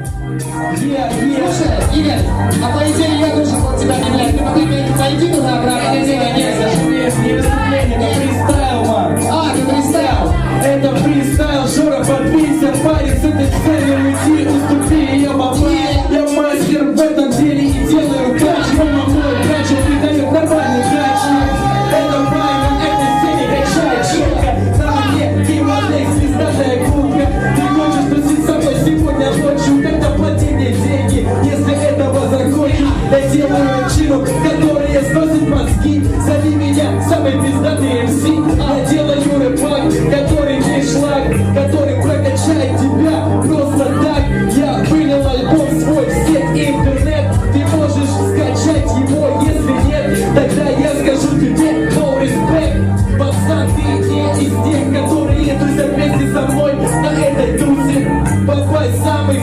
Слушай, Игорь, а по идее я должен был тебя объявлять. Ты пока пойди туда обратно, нельзя. Не выступление, это фристайл, Марк. Ты фристайл. Это фристайл, Жора, подбейся, парень, с этой целью уйти, уступи ее попасть. Я мастер в этом деле и делаю кач. Мама мой прячет, придает нормальный кач. Это вайн, на этой сцене качает четко. На мне геймодек, звездатая куртка. Ты хочешь тусить со мной сегодня ночью, тогда плати мне деньги. Если этого закончишь, я делаю чину, которые сносят мозги. Зови меня самый пиздатый МС. Я делаю рэп-пак, который не шлак, который прокачает тебя просто так. Я вылил альбом свой в сеть интернет. Ты можешь скачать его, если нет, тогда я скажу тебе no respect. Пацан, ты не из тех, которые тусят вместе со мной на этой тусе. Попасть самый